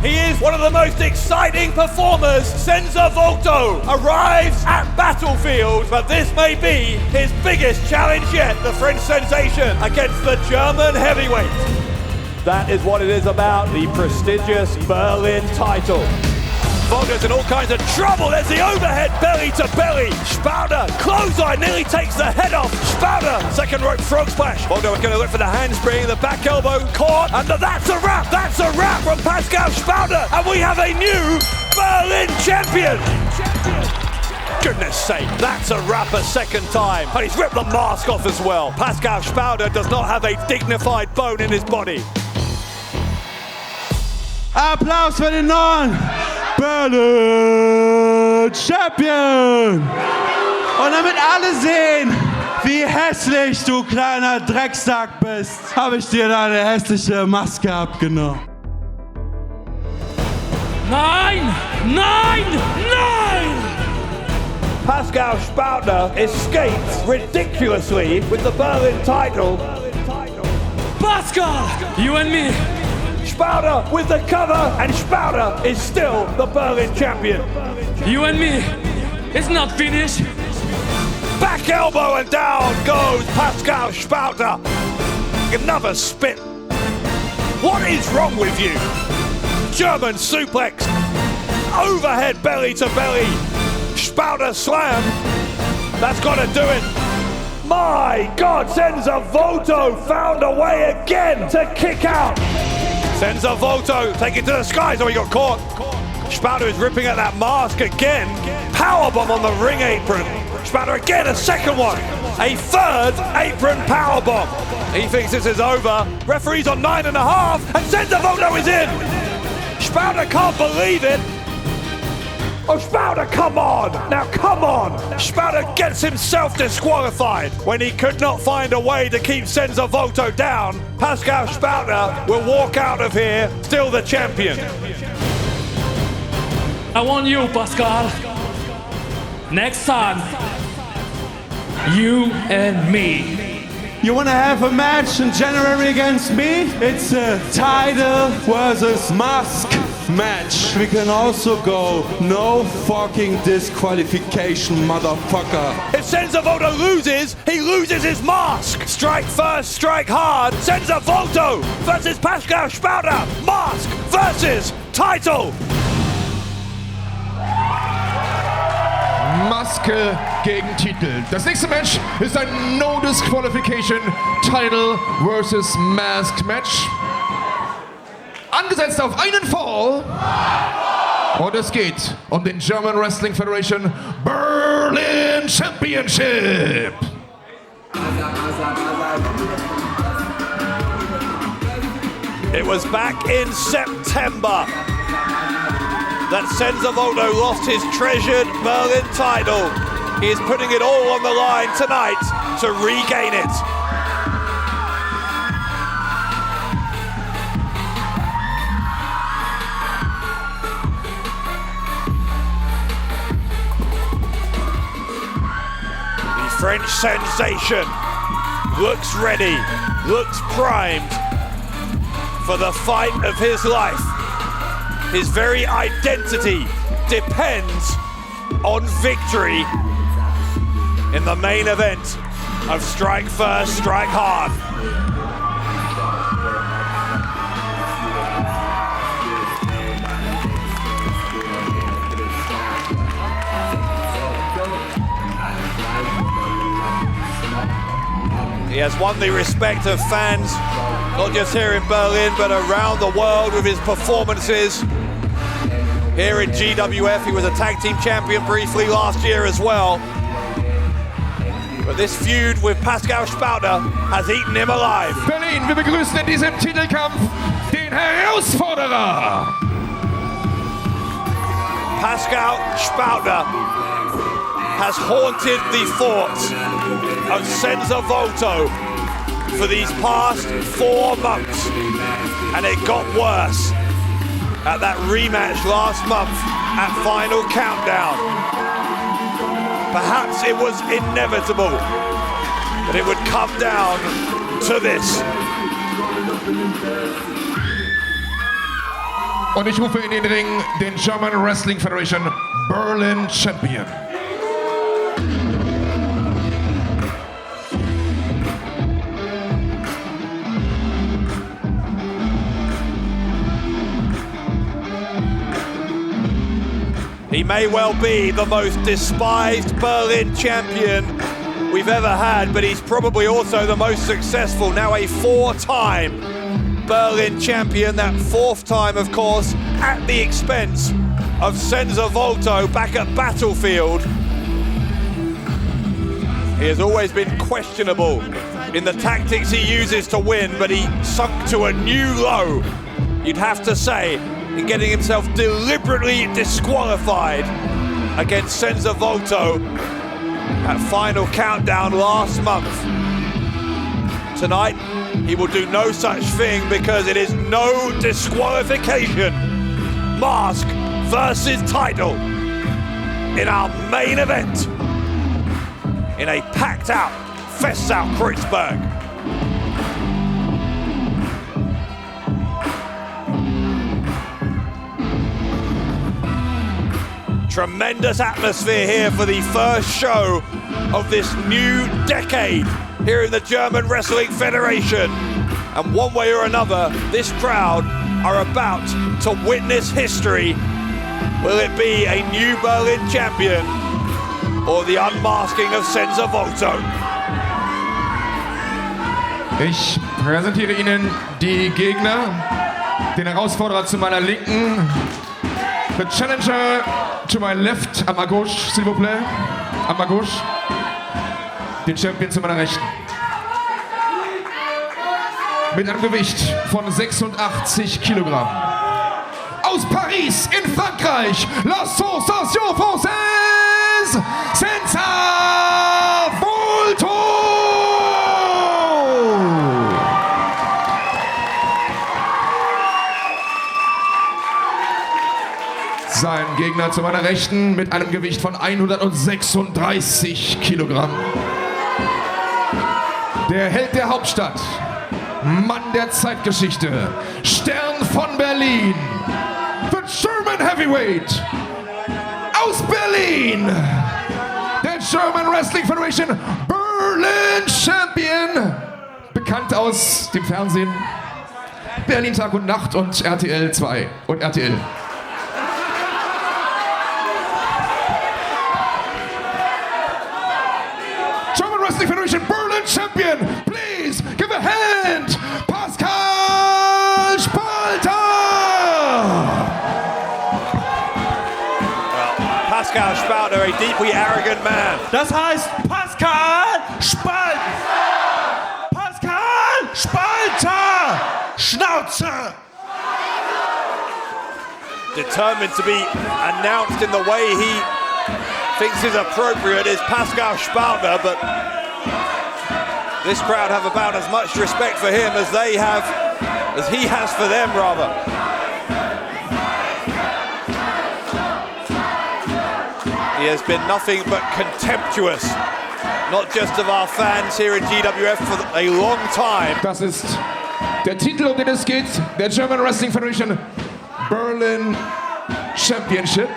He is one of the most exciting performers. Senza Volto arrives at Battlefield, but this may be his biggest challenge yet. The French sensation against the German heavyweight. That is what it is about, the prestigious Berlin title. Volto's in all kinds of trouble. There's the overhead belly to belly. Spalter, clothesline, nearly takes the head off. Spalter, second rope frog splash. Volto is going to look for the handspring, the back elbow caught, and that's a wrap. That's a wrap from Pascal Spalter, and we have a new Berlin champion. Goodness sake, that's a wrap a second time. And he's ripped the mask off as well. Pascal Spalter does not have a dignified bone in his body. Applaus für den neuen Berlin Champion! Und damit alle sehen, wie hässlich du kleiner Drecksack bist, habe ich dir deine hässliche Maske abgenommen. Nein! Nein! Nein! Pascal Spalter escaped ridiculously with the Berlin title. Pascal! You and me! Spalter with the cover, and Spalter is still the Berlin champion. You and me! It's not finished! Back elbow and down goes Pascal Spalter. Another spit. What is wrong with you? German suplex. Overhead belly to belly. Spalter slam. That's got to do it. My God, Senza Volto found a way again to kick out. Senza Volto taking to the skies. Oh, he got caught. Spalter is ripping at that mask again. Powerbomb on the ring apron. Spalter again, a second one. A third apron powerbomb. He thinks this is over. Referee's on 9.5, and Senza Volto is in. Spalter can't believe it. Oh, Spalter, come on! Now, come on! Spalter gets himself disqualified when he could not find a way to keep Senza Volto down. Pascal Spalter will walk out of here still the champion. I want you, Pascal. Next time, you and me. You wanna have a match in January against me? It's a title versus mask match. We can also go no fucking disqualification, motherfucker. If Senza Volto loses, he loses his mask. Strike first, strike hard. Senza Volto versus Pascal Spalter. Mask versus title. Maske gegen Titel. Das nächste Match ist ein No Disqualification Title versus Mask Match. Angesetzt auf einen Fall. Und es geht um den German Wrestling Federation Berlin Championship. It was back in September that Senza Volto lost his treasured Berlin title. He is putting it all on the line tonight to regain it. The French sensation looks ready, looks primed for the fight of his life. His very identity depends on victory in the main event of Strike First, Strike Hard. He has won the respect of fans, not just here in Berlin, but around the world with his performances. Here in GWF, he was a tag team champion briefly last year as well. But this feud with Pascal Spalter has eaten him alive. Berlin, wir begrüßen in diesem Titelkampf den Herausforderer. Pascal Spalter has haunted the thoughts of Senza Volto for these past 4 months. And it got worse at that rematch last month at Final Countdown. Perhaps it was inevitable that it would come down to this. Und ich rufe in den Ring den German Wrestling Federation Berlin Champion. He may well be the most despised Berlin champion we've ever had, but he's probably also the most successful. Now a 4-time Berlin champion, that 4th time, of course, at the expense of Senza Volto back at Battlefield. He has always been questionable in the tactics he uses to win, but he sunk to a new low, you'd have to say, in getting himself deliberately disqualified against Senza Volto at Final Countdown last month. Tonight, he will do no such thing because it is no disqualification. Mask versus title in our main event in a packed out Festsaal Kreuzberg. Tremendous atmosphere here for the first show of this new decade here in the German Wrestling Federation. And one way or another, this crowd are about to witness history. Will it be a new Berlin champion or the unmasking of Senza Volto? Ich präsentiere Ihnen die Gegner, den Herausforderer zu meiner Linken, the challenger to my left, à ma gauche, s'il vous plaît, à ma gauche, den Champion zu meiner Rechten. Mit einem Gewicht von 86 Kilogramm. Aus Paris in Frankreich, la sensation française, Senza Volto! Sein Gegner zu meiner Rechten mit einem Gewicht von 136 Kilogramm. Der Held der Hauptstadt, Mann der Zeitgeschichte, Stern von Berlin, the German Heavyweight aus Berlin, der German Wrestling Federation Berlin Champion, bekannt aus dem Fernsehen, Berlin Tag und Nacht und RTL 2 und RTL. Federation Berlin Champion, please give a hand, Pascal Spalter! Well, Pascal Spalter, a deeply arrogant man. Das heißt Pascal Spalter. Pascal Spalter. Schnauze. Determined to be announced in the way he thinks is appropriate is Pascal Spalter, but this crowd have about as much respect for him as he has for them, rather. He has been nothing but contemptuous, not just of our fans here in GWF for a long time. Das ist der Titel, um den es geht, der German Wrestling Federation Berlin Championship.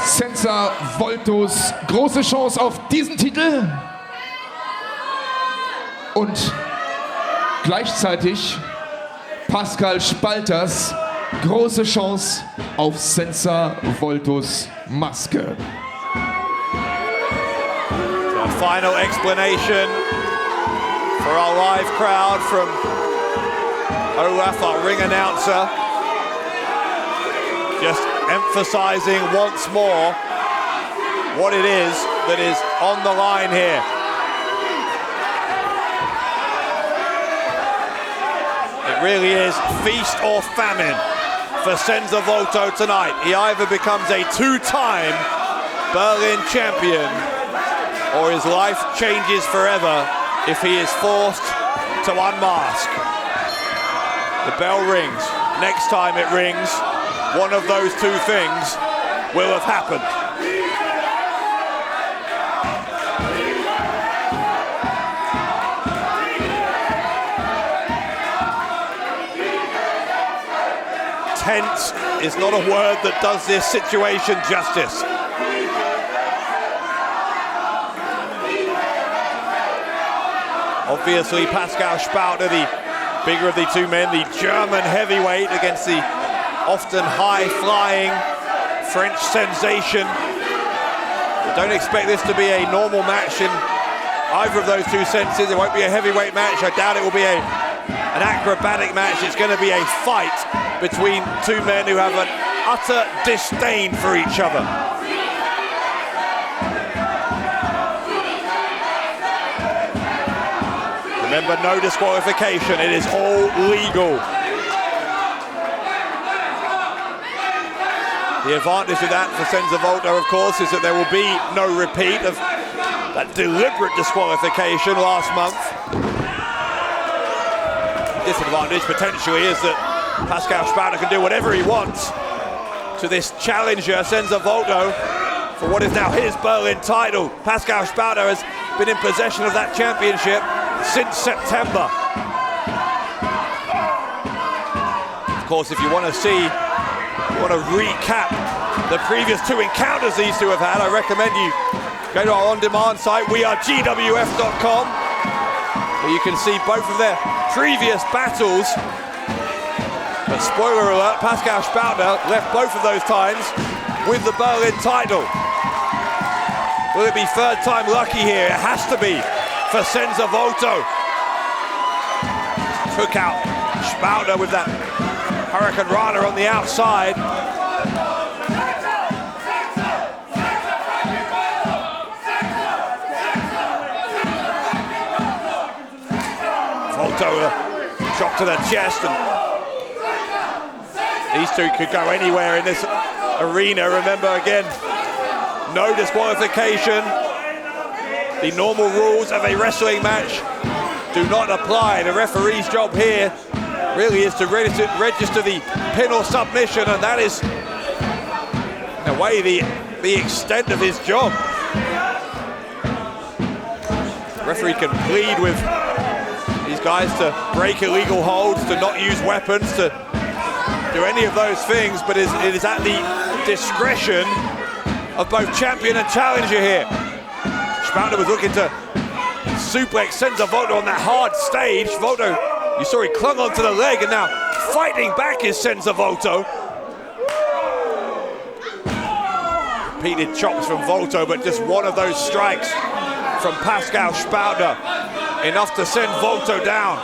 Senza Voltos große Chance auf diesen Titel und gleichzeitig Pascal Spalters große Chance auf Senza Voltos Maske. A final explanation for our live crowd from Olaf, our ring announcer. Just emphasizing once more what it is that is on the line here. It really is feast or famine for Senza Volto tonight. He either becomes a 2-time Berlin champion or his life changes forever if he is forced to unmask. The bell rings. Next time it rings, one of those two things will have happened. Tense is not a word that does this situation justice. Obviously, Pascal Spalter, the bigger of the two men, the German heavyweight against the often high-flying French sensation. But don't expect this to be a normal match in either of those two senses. It won't be a heavyweight match. I doubt it will be an acrobatic match. It's going to be a fight between two men who have an utter disdain for each other. Remember, no disqualification. It is all legal. The advantage of that for Senza Volto, of course, is that there will be no repeat of that deliberate disqualification last month. Disadvantage, potentially, is that Pascal Spalter can do whatever he wants to this challenger, Senza Volto, for what is now his Berlin title. Pascal Spalter has been in possession of that championship since September. Of course, if you want to recap the previous two encounters these two have had, I recommend you go to our on-demand site, wearegwf.com, where you can see both of their previous battles. But spoiler alert, Pascal Spalter left both of those times with the Berlin title. Will it be third time lucky here? It has to be for Senza Volto. Took out Spalter with that Hurricane Rana on the outside. Volto shot to the chest, and these two could go anywhere in this arena. Remember, again, no disqualification. The normal rules of a wrestling match do not apply. The referee's job here really is to register the pin or submission, and that is, in a way, the extent of his job. The referee can plead with these guys to break illegal holds, to not use weapons, to do any of those things, but it is at the discretion of both champion and challenger here. Spalter was looking to suplex Senza Volto on that hard stage. Volto, you saw he clung onto the leg, and now fighting back is Senza Volto. Repeated chops from Volto, but just one of those strikes from Pascal Spalter, enough to send Volto down.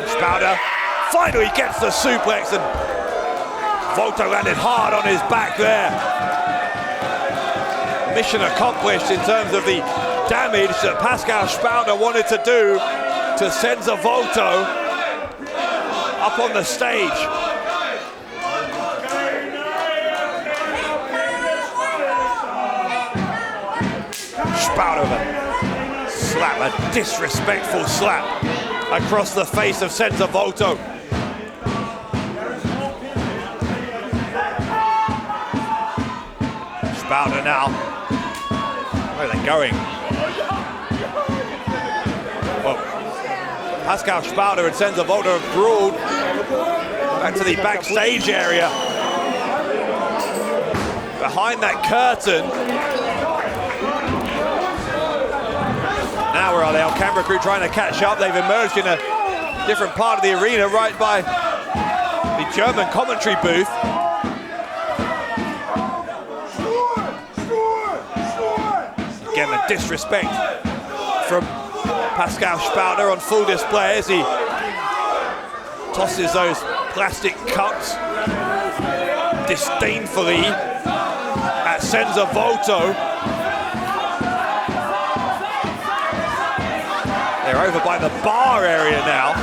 Spalter finally gets the suplex, and Volto landed hard on his back there. Mission accomplished in terms of the damage that Pascal Spalter wanted to do to Senza Volto up on the stage. Spalter with a slap, a disrespectful slap across the face of Senza Volto. Spalter now. Where are they going? Well, Pascal Spalter and Senza Volto have brawled back to the backstage area. Behind that curtain. Now where are they? Our camera crew trying to catch up. They've emerged in a different part of the arena, right by the German commentary booth. Again, the disrespect from Pascal Spalter on full display as he tosses those plastic cups disdainfully at Senza Volto. They're over by the bar area now.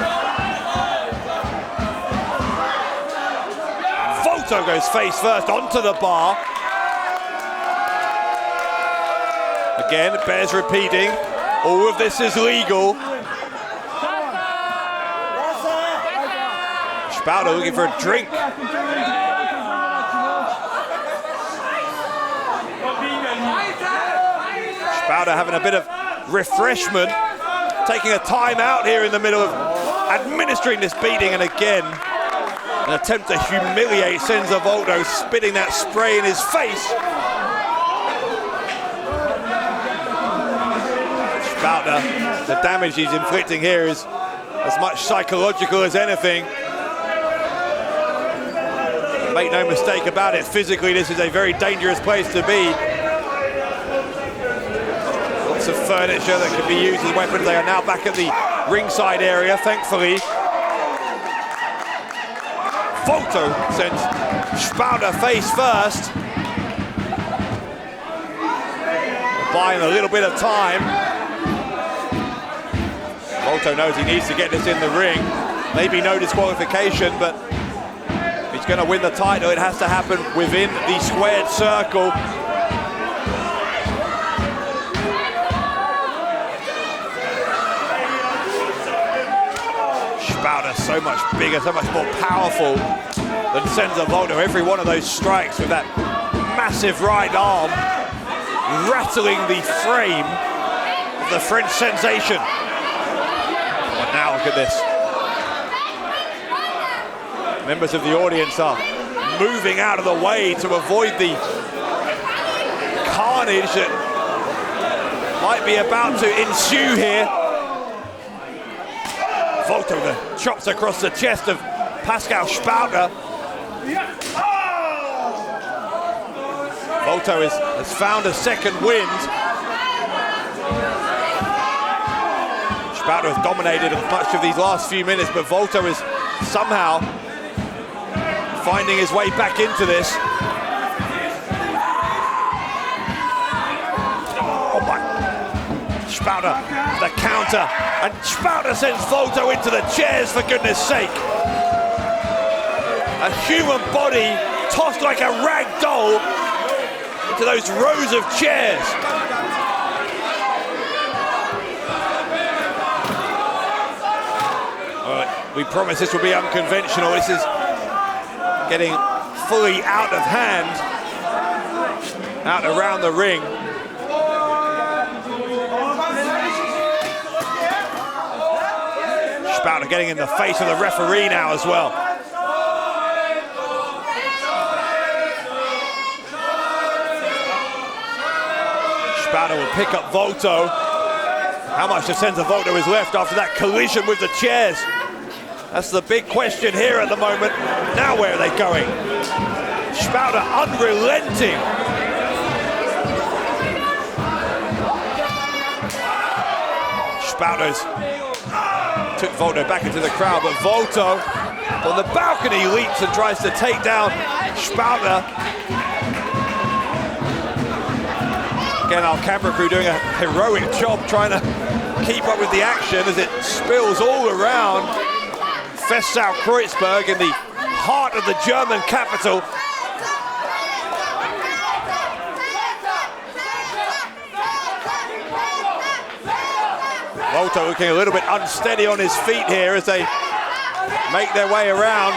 Volto goes face first onto the bar. Again, it bears repeating, all of this is legal. Spalter looking for a drink. Spalter having a bit of refreshment. taking a timeout here in the middle of administering this beating, and again, an attempt to humiliate Senza Volto, spitting that spray in his face. Spalter, the damage he's inflicting here is as much psychological as anything. Make no mistake about it, physically this is a very dangerous place to be. Lots of furniture that can be used as weapons. They are now back at the ringside area, thankfully. Volto sends Spalter face first. Buying a little bit of time. Volto knows he needs to get this in the ring. Maybe no disqualification, but if he's going to win the title, it has to happen within the squared circle. Spalter so much bigger, so much more powerful than Senza Volto. Every one of those strikes with that massive right arm rattling the frame of the French sensation. But now look at this. Members of the audience are moving out of the way to avoid the carnage that might be about to ensue here. Volto, the chops across the chest of Pascal Spalter. Volto has found a second wind. Spalter has dominated much of these last few minutes, but Volto is somehow finding his way back into this. Oh my. Spalter, the counter, and Spalter sends Volto into the chairs, for goodness sake. A human body tossed like a rag doll into those rows of chairs. We promised this would be unconventional. This is getting fully out of hand, out around the ring. Spalter getting in the face of the referee now as well. Spalter will pick up Volto. How much of Senza Volto is left after that collision with the chairs? That's the big question here at the moment. Now where are they going? Spalter unrelenting. Spalter's took Volto back into the crowd, but Volto on the balcony leaps and tries to take down Spalter. Again, our camera crew doing a heroic job trying to keep up with the action as it spills all around Festsaal-Kreuzberg in the heart of the German capital. Volto looking a little bit unsteady on his feet here as they make their way around.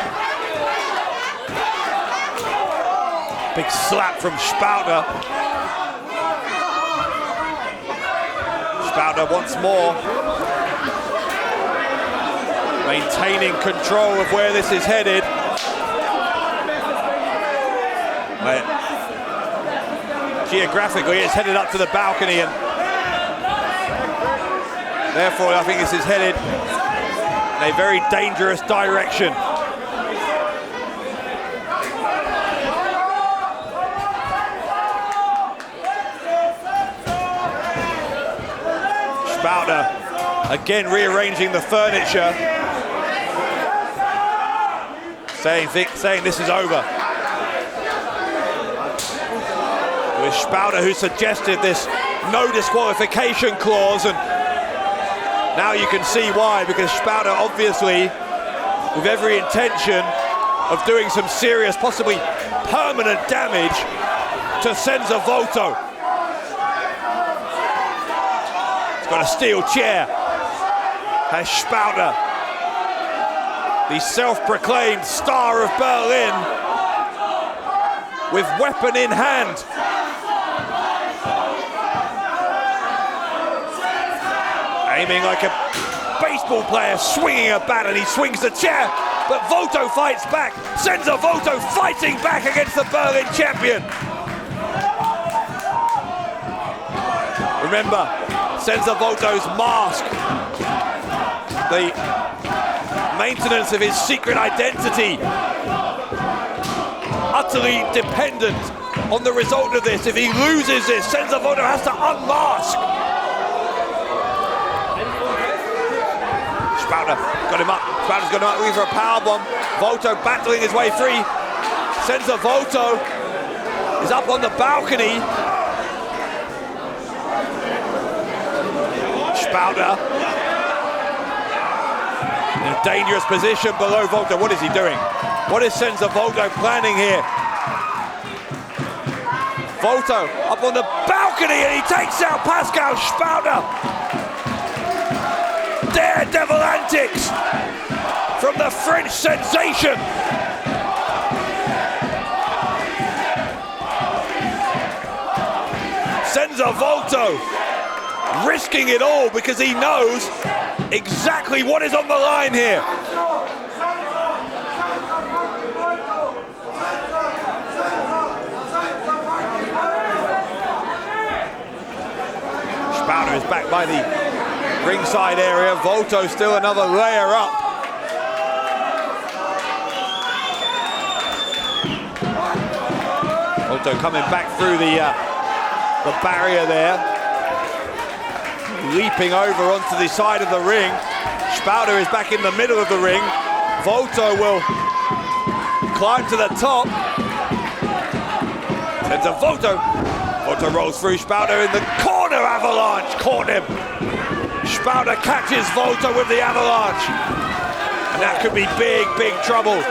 Big slap from Spalter. Spalter once more maintaining control of where this is headed. Geographically, it's headed up to the balcony, and therefore I think this is headed in a very dangerous direction. Spalter again rearranging the furniture, saying this is over. It was Spalter who suggested this no disqualification clause, and now you can see why, because Spalter obviously with every intention of doing some serious, possibly permanent damage to Senza Volto. He's got a steel chair. Has Spalter, the self-proclaimed star of Berlin, with weapon in hand. A Aiming like a baseball player, swinging a bat, and he swings the chair, but Volto fights back. Senza Volto fighting back against the Berlin champion. Remember, Senza Volto's mask, the maintenance of his secret identity, utterly dependent on the result of this. If he loses this, Senza Volto has to unmask. Spalter got him up. Spalter's got him up, looking for a powerbomb. Volto battling his way free. Senza Volto is up on the balcony. Spalter in a dangerous position below Volto. What is he doing? What is Senza Volto planning here? Volto up on the balcony and he takes out Pascal Spalter. Daredevil antics from the French sensation. Senza Volto risking it all because he knows exactly what is on the line here. Spalter is back by the ringside area. Volto still another layer up. Volto coming back through the barrier there, leaping over onto the side of the ring. Spalter is back in the middle of the ring. Volto will climb to the top. Senza Volto. Volto rolls through. Spalter in the corner. Avalanche caught him. Spalter catches Volto with the avalanche. And that could be big, big trouble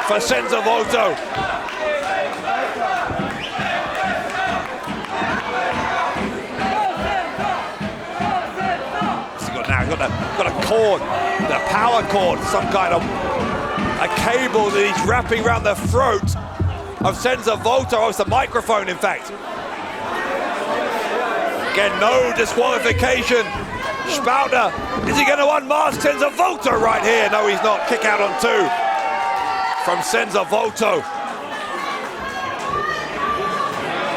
for Senza Volto. Got a cord, a power cord, some kind of a cable that he's wrapping around the throat of Senza Volto. Oh, it's the microphone, in fact. Again, no disqualification. Spalter, is he going to unmask Senza Volto right here? No, he's not. Kick out on 2 from Senza Volto.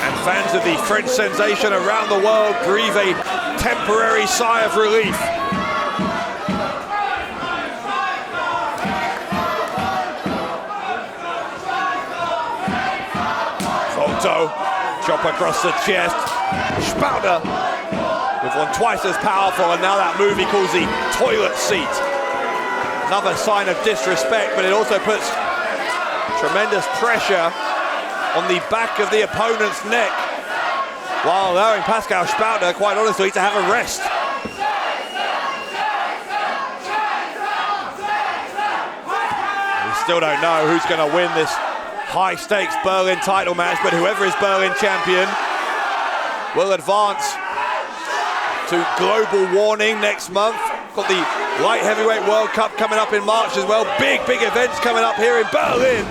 And fans of the French sensation around the world breathe a temporary sigh of relief. Volto, chop across the chest. Spalter with one twice as powerful, and now that move he calls the toilet seat. Another sign of disrespect, but it also puts tremendous pressure on the back of the opponent's neck, while allowing Pascal Spalter, quite honestly, to have a rest. We still don't know who's going to win this high-stakes Berlin title match, but whoever is Berlin champion will advance to global warning next month. Got the light heavyweight World Cup coming up in March as well. Big, big events coming up here in Berlin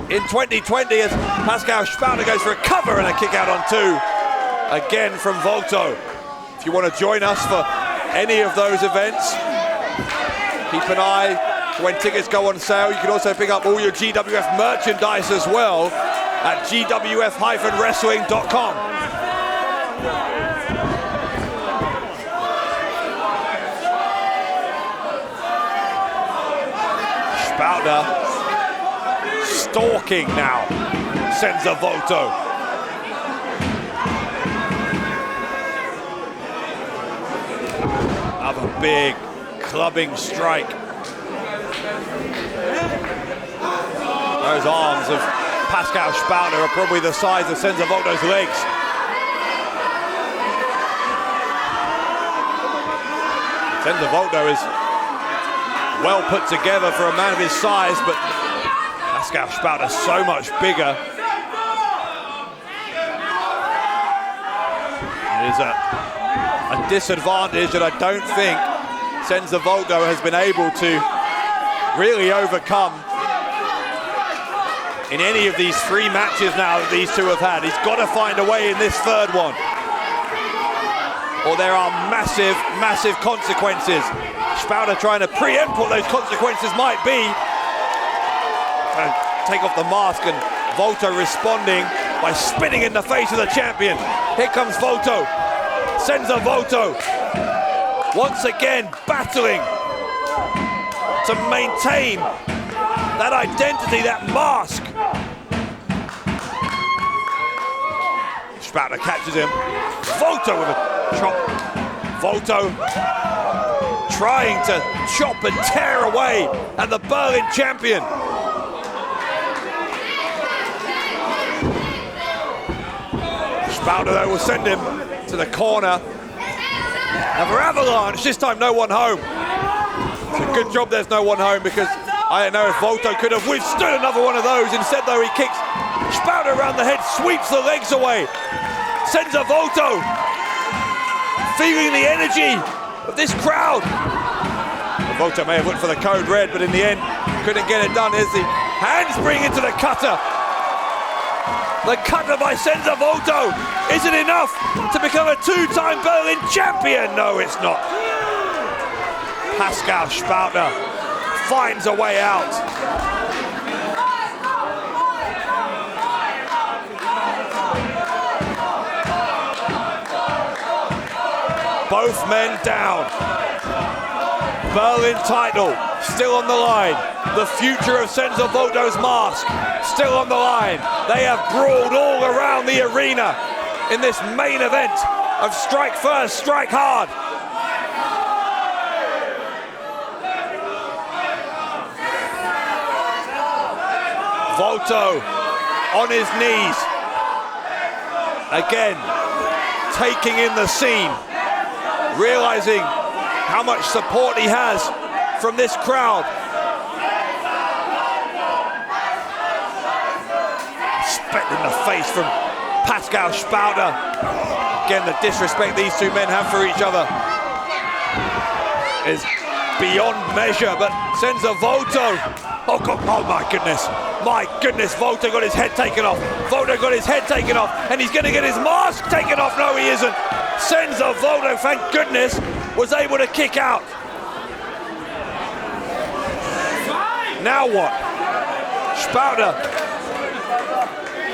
in 2020 as Pascal Spalter goes for a cover and a kick out on 2 again from Volto. If you want to join us for any of those events, keep an eye when tickets go on sale. You can also pick up all your GWF merchandise as well at gwf-wrestling.com. Spalter stalking now Senza Volto. Another big clubbing strike. Those arms of Pascal Spalter are probably the size of Senza Volto's legs. Senza Volto is well put together for a man of his size, but Pascal Spalter so much bigger. It is a disadvantage that I don't think Senza Volto has been able to really overcome in any of these 3 matches now that these two have had. He's got to find a way in this 3rd one. or there are massive, massive consequences. Spalter trying to preempt what those consequences might be. Take off the mask, and Volto responding by spitting in the face of the champion. Here comes Volto. Senza Volto once again battling to maintain that identity, that mask. Spalter catches him. Volto with a chop. Volto trying to chop and tear away at the Berlin champion. Spalter though will send him to the corner. And for Avalanche, this time no one home. It's a good job there's no one home, because I don't know if Volto could have withstood another one of those. Instead though, he kicks Spalter around the head, sweeps the legs away. Senza Volto feeling the energy of this crowd. Volto may have went for the code red, but in the end couldn't get it done. Here's the handspring into the cutter. The cutter by Senza Volto. Is it enough to become a two-time Berlin champion? No, it's not. Pascal Spalter finds a way out. Both men down. Berlin title still on the line. The future of Senza Volto's mask still on the line. They have brawled all around the arena in this main event of strike first, strike hard. Volto on his knees. Again, taking in the scene, realizing how much support he has from this crowd. Spit in the face from Pascal Spalter. Again, the disrespect these two men have for each other is beyond measure, but Senza Volto, oh God, oh my goodness, Volto got his head taken off. Volto got his head taken off, and he's gonna get his mask taken off. No, he isn't. Senza Volto, thank goodness, was able to kick out. Now what? Spalter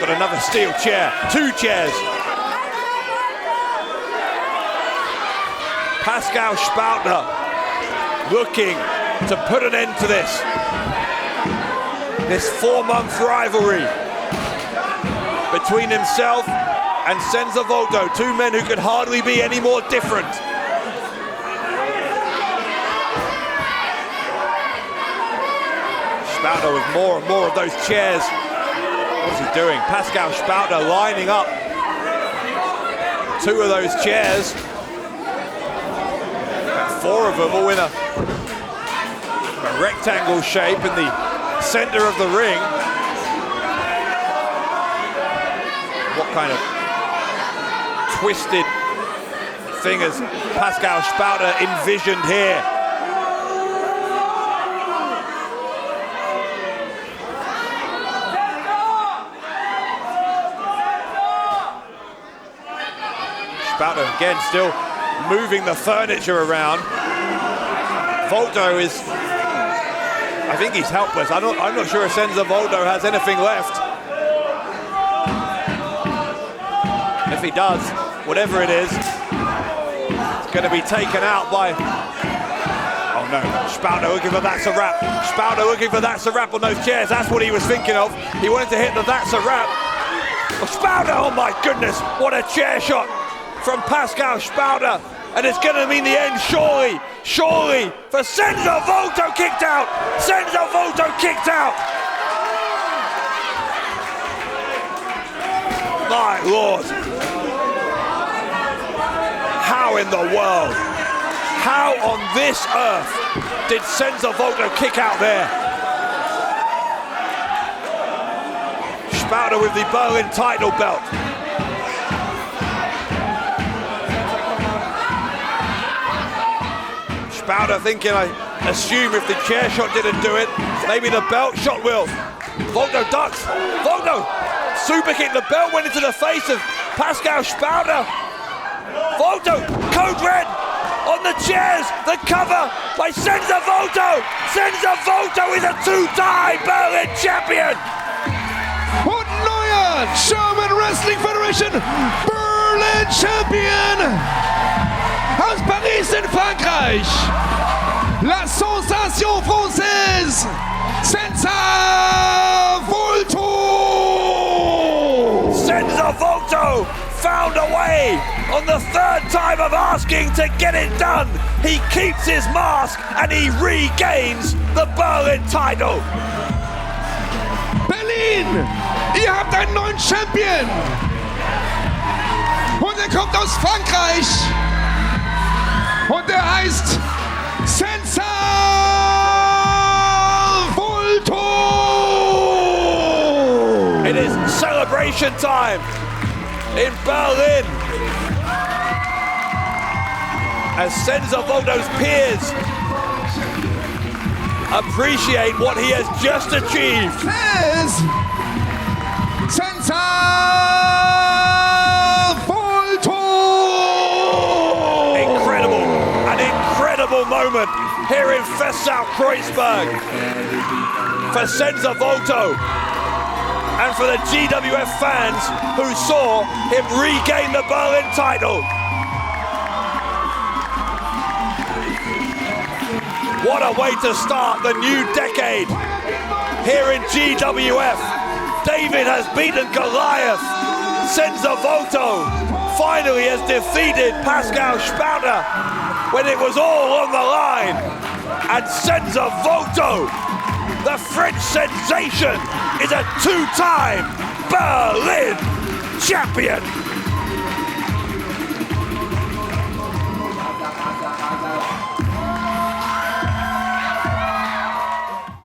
got another steel chair, two chairs. Pascal Spalter looking to put an end to this 4-month rivalry between himself and Senza Volto, two men who could hardly be any more different. Spalter with more and more of those chairs. What's he doing? Pascal Spalter lining up two of those chairs. Four of them all in a rectangle shape in the center of the ring. What kind of twisted thing has Pascal Spalter envisioned here? Spalter again still moving the furniture around. Volto is, I think he's helpless. I'm not sure if Senza Volto has anything left. If he does, whatever it is, it's going to be taken out by, oh no, Spalter looking for that's a wrap. Spalter looking for that's a wrap on those chairs. That's what he was thinking of. He wanted to hit the that's a wrap. Oh, Spalter, oh my goodness, what a chair shot from Pascal Spalter, and it's going to mean the end, surely, for Senza Volto kicked out. Senza Volto kicked out. My Lord. How in the world, how on this earth did Senza Volto kick out there? Spalter with the Berlin title belt. Spalter thinking, I assume if the chair shot didn't do it, maybe the belt shot will. Volto ducks. Volto super kick. The belt went into the face of Pascal Spalter. Volto, code red on the chairs, the cover by Senza Volto. Senza Volto is a two-time Berlin champion. Und neuer German Wrestling Federation Berlin Champion aus Paris in Frankreich. La sensation française, Senza Volto. Senza Volto found a way on the third time of asking to get it done. He keeps his mask and he regains the Berlin title. Berlin, ihr habt einen neuen Champion. Und er kommt aus Frankreich. Und er heißt Senza Volto. It is celebration time in Berlin as Senza Volto's peers appreciate what he has just achieved. Is Senza Volto. An incredible moment here in Festsaal Kreuzberg for Senza Volto and for the GWF fans who saw him regain the Berlin title. What a way to start the new decade here in GWF. David has beaten Goliath. Senza Volto finally has defeated Pascal Spalter when it was all on the line. And Senza Volto, the French sensation, is a two-time Berlin champion.